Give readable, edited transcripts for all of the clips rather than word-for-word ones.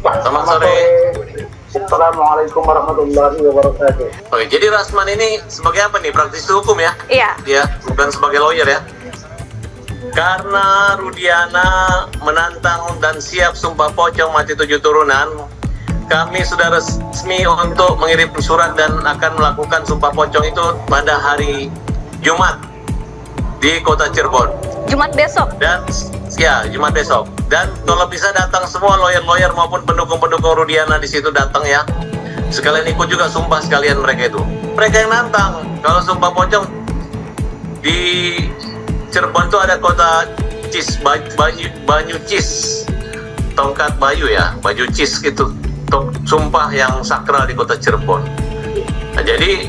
Selamat sore. Assalamualaikum warahmatullahi wabarakatuh. Oke, jadi Rasman ini sebagai apa nih? Praktisi hukum ya? Iya. Ya, bukan sebagai lawyer ya. Karena Rudiana menantang dan siap sumpah pocong mati 7 turunan, kami sudah resmi untuk mengirim surat dan akan melakukan sumpah pocong itu pada hari Jumat di kota Cirebon. Jumat besok. Dan ya, Jumat besok. Dan kalau bisa datang semua lawyer-lawyer maupun pendukung-pendukung Rudiana di situ datang ya. Sekalian ikut juga sumpah sekalian mereka itu. Mereka yang nantang. Kalau sumpah pocong di Cirebon itu ada kota Cis, Banyu Cis, tongkat Bayu ya, Baju Cis gitu. Sumpah yang sakral di kota Cirebon. Nah, jadi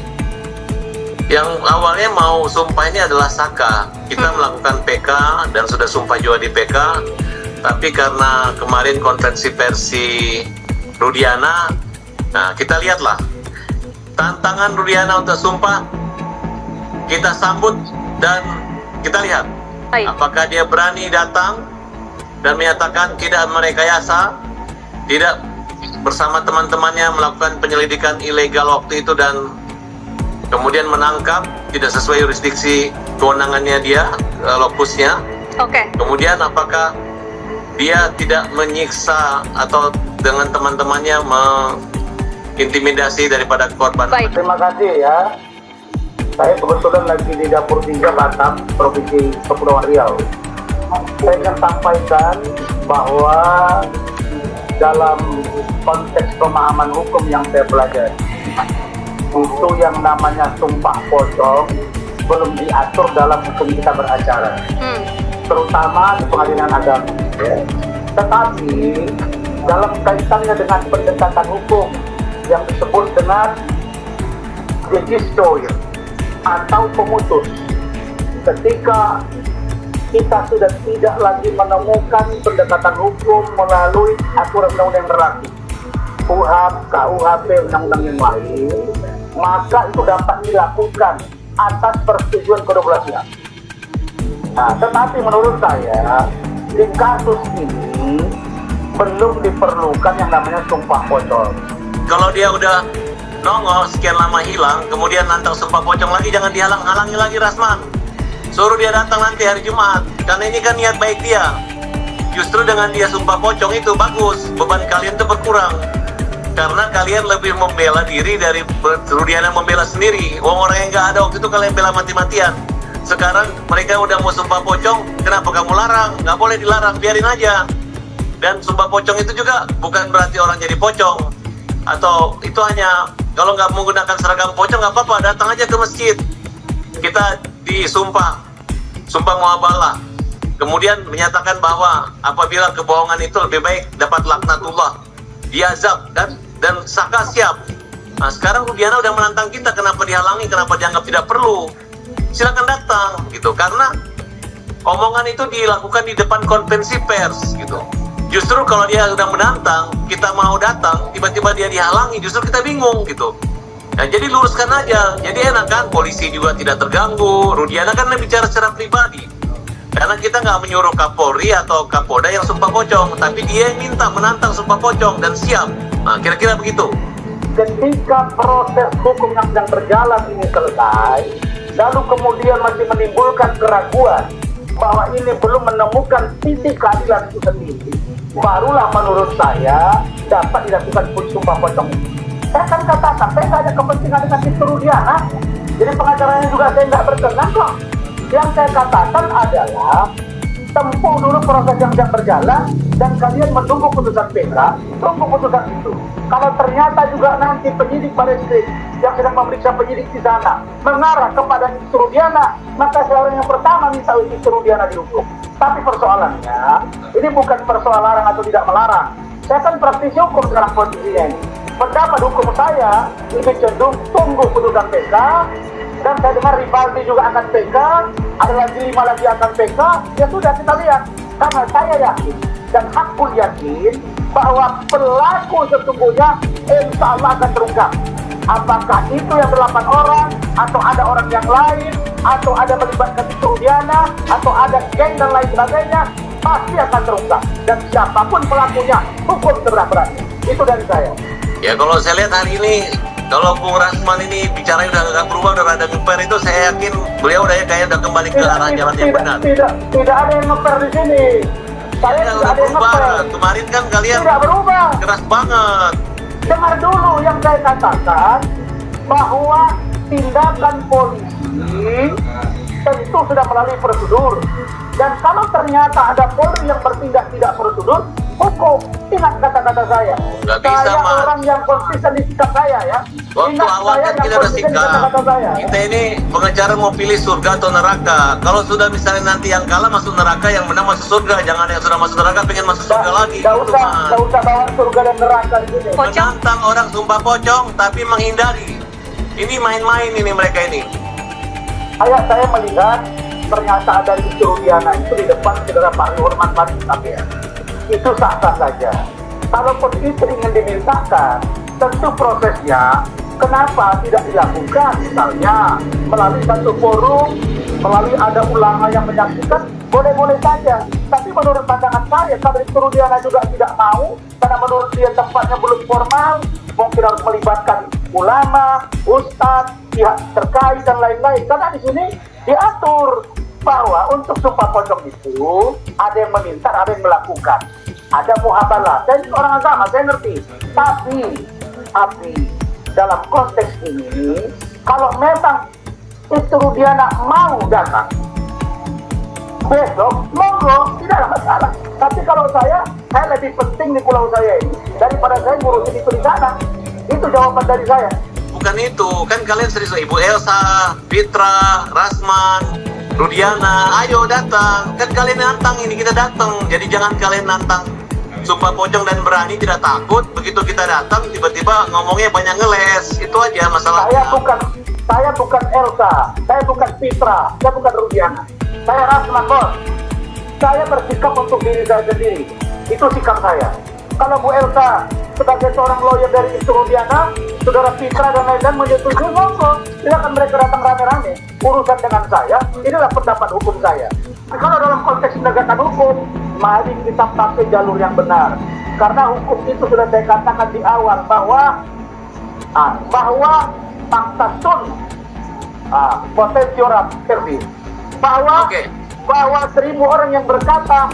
yang awalnya mau sumpah ini adalah Saka. Kita melakukan PK dan sudah sumpah juga di PK. Tapi karena kemarin konferensi versi Rudiana, nah kita lihatlah tantangan Rudiana untuk sumpah, kita sambut dan kita lihat Baik. apakah dia berani datang dan menyatakan tidak merekayasa, tidak bersama teman-temannya melakukan penyelidikan ilegal waktu itu dan kemudian menangkap tidak sesuai yurisdiksi kewenangannya dia, lokusnya. Oke. Kemudian apakah dia tidak menyiksa atau dengan teman-temannya mengintimidasi daripada korban. Baik. Terima kasih ya. Saya kebetulan lagi di Dapur 3 Batam, Provinsi Kepulauan Riau. Saya ingin sampaikan bahwa dalam konteks pemahaman hukum yang saya pelajari, itu yang namanya sumpah pocong belum diatur dalam hukum kita beracara, terutama di pengadilan agama. Tetapi dalam kaitannya dengan pendekatan hukum yang disebut dengan legislator atau pemutus, ketika kita sudah tidak lagi menemukan pendekatan hukum melalui aturan undang-undang yang berlaku, KUHP, KUHP, undang-undang yang lain, maka itu dapat dilakukan atas persetujuan kedua belah pihak. Nah, tetapi menurut saya di kasus ini belum diperlukan yang namanya sumpah pocong. Kalau dia udah nongol sekian lama hilang, kemudian nantang sumpah pocong lagi, jangan dihalang-halangi lagi Rasman. Suruh dia datang nanti hari Jumat, karena ini kan niat baik dia. Justru dengan dia sumpah pocong itu bagus, beban kalian tuh berkurang. Karena kalian lebih membela diri dari Rudiana membela sendiri. Orang yang nggak ada waktu itu kalian bela mati-matian. Sekarang mereka udah mau sumpah pocong, kenapa kamu larang? Nggak boleh dilarang, biarin aja. Dan sumpah pocong itu juga bukan berarti orang jadi pocong. Atau itu hanya, kalau nggak menggunakan seragam pocong nggak apa-apa, datang aja ke masjid. Kita disumpah, sumpah muabalah. Kemudian menyatakan bahwa apabila kebohongan itu lebih baik dapat laknatullah, diazab kan? Dan Saka siap. Nah sekarang Rudiana udah menantang kita, kenapa dihalangi, kenapa dianggap tidak perlu? Silakan datang gitu, karena omongan itu dilakukan di depan konferensi pers gitu. Justru kalau dia udah menantang, kita mau datang, tiba-tiba dia dihalangi, justru kita bingung gitu. Nah, jadi luruskan aja, jadi enak kan, polisi juga tidak terganggu. Rudiana kan bicara secara pribadi, karena kita nggak menyuruh Kapolri atau Kapolda yang sumpah pocong, tapi dia yang minta menantang sumpah pocong dan siap. Nah, kira-kira begitu. Ketika proses hukum yang sedang berjalan ini selesai, lalu kemudian masih menimbulkan keraguan bahwa ini belum menemukan titik keadilan itu sendiri, barulah menurut saya dapat dilakukan sumpah pocong. Saya kan katakan, saya nggak ada kepentingan dengan Sister Rudiana, jadi pengacaranya juga saya nggak berkenan kok. Yang saya katakan adalah tempuh dulu proses yang sedang berjalan dan kalian menunggu putusan PK, tunggu putusan itu. Kalau ternyata juga nanti penyidik Barreskrim yang sedang memeriksa penyidik di sana mengarah kepada Sister Rudiana, maka saya orang yang pertama minta Sister Rudiana dihukum. Tapi persoalannya, ini bukan persoalan larang atau tidak melarang. Saya kan praktisi hukum sekarang posisinya ini. Pendapat hukum saya lebih cenderung tunggu putusan PK, dan saya dengar Rivaldi juga akan PK, ada lagi 5 lagi akan PK, ya sudah kita lihat. Karena saya yakin dan hakul yakin bahwa pelaku sesungguhnya insya Allah akan terungkap. Apakah itu yang 8 orang, atau ada orang yang lain, atau ada melibatkan Rudiana, atau ada geng dan lain sebagainya, pasti akan terungkap. Dan siapapun pelakunya, hukum seberat-beratnya. Itu dari saya. Ya kalau saya lihat hari ini, kalau Bung Rasman ini bicara udah agak berubah, udah rada ngeper, itu saya yakin beliau udah kayak udah kembali ke arah jalan yang benar. Tidak ada yang ngeper di sini. Saya Ya, tidak udah ada yang berubah. ngeper. Kemarin kan kalian Tidak berubah. keras banget. Dengar dulu yang saya katakan, bahwa tindakan polisi tentu sudah melalui prosedur. Dan kalau ternyata ada Polri yang bertindak tidak prosedur, hukum. Ingat kata-kata saya. Nggak bisa, Saya Mas. orang yang konsisten di sikap saya ya. Waktu Ingat awal saya kan yang kita udah konsisten di sikap. kata-kata saya. Kita ini pengacara mau pilih surga atau neraka. Kalau sudah misalnya nanti yang kalah masuk neraka, yang menang masuk surga. Jangan yang sudah masuk neraka pengen masuk surga lagi. Nggak Gitu, usah, Mas. nggak usah bawa surga dan neraka di sini. Pocong. Menantang orang sumpah pocong tapi menghindari. Ini main-main ini mereka ini. Saya melihat ternyata ada Istri Rudiana itu di depan saudara Pak Nurman Maris ya. Itu sah-sah saja. Kalaupun itu ingin dimintakan, tentu prosesnya kenapa tidak dilakukan, misalnya melalui satu forum, melalui ada ulama yang menyaksikan, boleh-boleh saja. Tapi menurut pandangan saya, kalau Istri Rudiana juga tidak mau, karena menurut dia tempatnya belum formal, mungkin harus melibatkan ulama, ustadz, pihak terkait dan lain-lain. Karena di sini diatur bahwa untuk sumpah pocong itu ada yang meminta, ada yang melakukan, ada muhabalah. Saya orang agama, saya ngerti. Tapi dalam konteks ini, kalau memang Istri Rudiana mau datang besok, monggo, tidak ada masalah. Tapi kalau saya lebih penting di pulau saya ini daripada saya ngurusin itu di sana. Itu jawaban dari saya. Bukan itu, kan kalian serius. Ibu Elsa, Fitra, Rasman, Rudiana, ayo datang. Kan kalian nantang ini, kita datang. Jadi jangan kalian nantang sumpah pocong dan berani, tidak takut. Begitu kita datang, tiba-tiba ngomongnya banyak ngeles. Itu aja masalahnya. Saya bukan Elsa, saya bukan Fitra, saya bukan Rudiana. Saya Rasman, bos. Saya bersikap untuk diri saya sendiri. Itu sikap saya. Kalau Bu Elsa sebagai seorang lawyer dari Istri Rudiana, saudara Fitra dan lain-lain menyetujui, monggo. Silakan mereka datang rame-rame. Urusan dengan saya, inilah pendapat hukum saya. Kalau dalam konteks penegakan hukum, mari kita pakai jalur yang benar. Karena hukum itu sudah saya katakan di awal bahwa fakta sun potensi orang service, bahwa 1000 orang yang berkata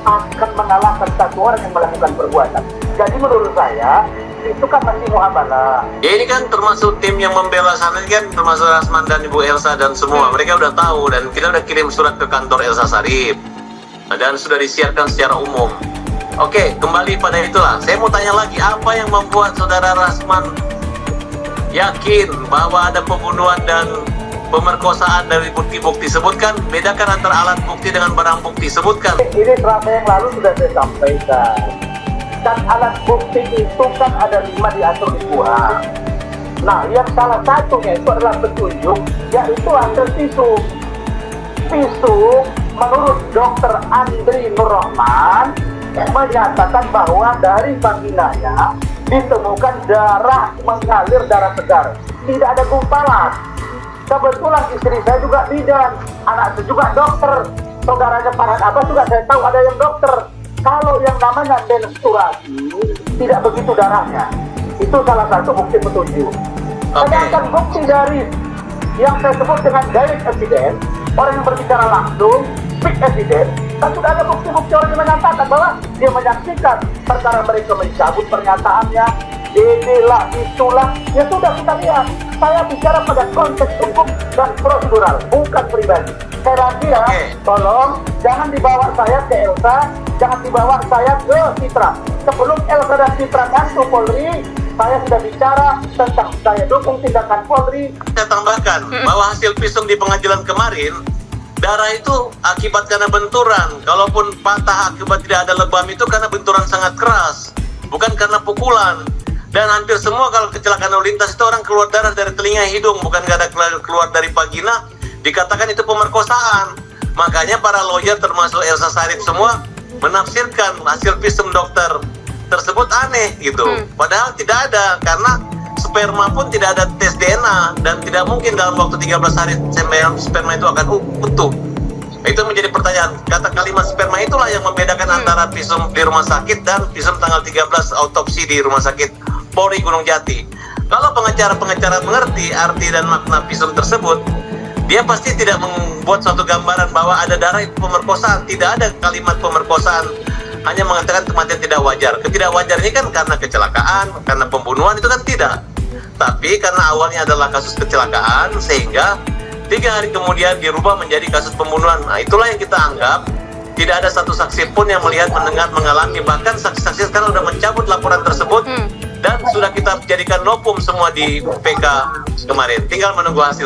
akan mengalahkan 1 orang yang melakukan perbuatan. Jadi menurut saya itu kan masih muamalah. Ya ini kan termasuk tim yang membela sana ini kan, termasuk Rasman dan Ibu Elsa dan semua. Mereka udah tahu dan kita udah kirim surat ke kantor Elsa Sharif dan sudah disiarkan secara umum. Oke, kembali pada itulah. Saya mau tanya lagi, apa yang membuat saudara Rasman yakin bahwa ada pembunuhan dan pemerkosaan dari bukti-bukti? Sebutkan, bedakan antara alat bukti dengan barang bukti. Sebutkan. Ini selama yang lalu sudah saya sampaikan. Dan alat bukti itu kan ada 5 diatur di KUHP. Nah, yang salah satunya itu adalah petunjuk, yaitu hasil visum. Visum menurut Dr. Andri Nurrahman menyatakan bahwa dari vaginanya ditemukan darah mengalir, darah segar. Tidak ada gumpalan. Kebetulan istri saya juga bidan, anak saya juga dokter, saudaranya Farhan Abbas juga saya tahu ada yang dokter. Kalau yang namanya menstruasi tidak begitu darahnya, itu salah satu bukti petunjuk. Sedangkan bukti dari yang saya sebut dengan direct evidence, orang yang berbicara langsung, speak evidence, kan sudah ada bukti-bukti orang yang menyatakan bahwa dia menyaksikan perkara mereka mencabut pernyataannya, inilah itulah, ya sudah kita lihat. Saya bicara pada konteks hukum dan prosedural, bukan pribadi. Saya lagi ya, tolong jangan dibawa saya ke Elsa, jangan dibawa saya ke Fitra. Sebelum Elsa dan Fitra bantu Polri, saya sudah bicara tentang saya dukung tindakan Polri. Saya tambahkan bahwa hasil visum di pengadilan kemarin, darah itu akibat karena benturan. Kalaupun patah akibat tidak ada lebam itu karena benturan sangat keras, bukan karena pukulan. Dan hampir semua kalau kecelakaan lalu lintas itu orang keluar darah dari telinga hidung, bukan gak ada keluar dari vagina. Dikatakan itu pemerkosaan. Makanya para lawyer termasuk Elsa Sharif semua menafsirkan hasil visum dokter tersebut aneh gitu. Padahal tidak ada, karena sperma pun tidak ada tes DNA dan tidak mungkin dalam waktu 13 hari sperma itu akan utuh. Itu menjadi pertanyaan. Kata kalimat sperma itulah yang membedakan antara visum di rumah sakit dan visum tanggal 13 autopsi di Rumah Sakit Polri Gunung Jati. Kalau pengacara-pengacara mengerti arti dan makna visum tersebut, dia pasti tidak membuat suatu gambaran bahwa ada darah itu pemerkosaan. Tidak ada kalimat pemerkosaan, hanya mengatakan kematian tidak wajar. Ketidakwajar ini kan karena kecelakaan, karena pembunuhan, itu kan tidak. Tapi karena awalnya adalah kasus kecelakaan, sehingga 3 hari kemudian dirubah menjadi kasus pembunuhan. Nah, itulah yang kita anggap tidak ada satu saksi pun yang melihat, mendengar, mengalami. Bahkan saksi-saksi sekarang sudah mencabut laporan tersebut dan sudah kita jadikan novum semua di PK kemarin. Tinggal menunggu hasil saja.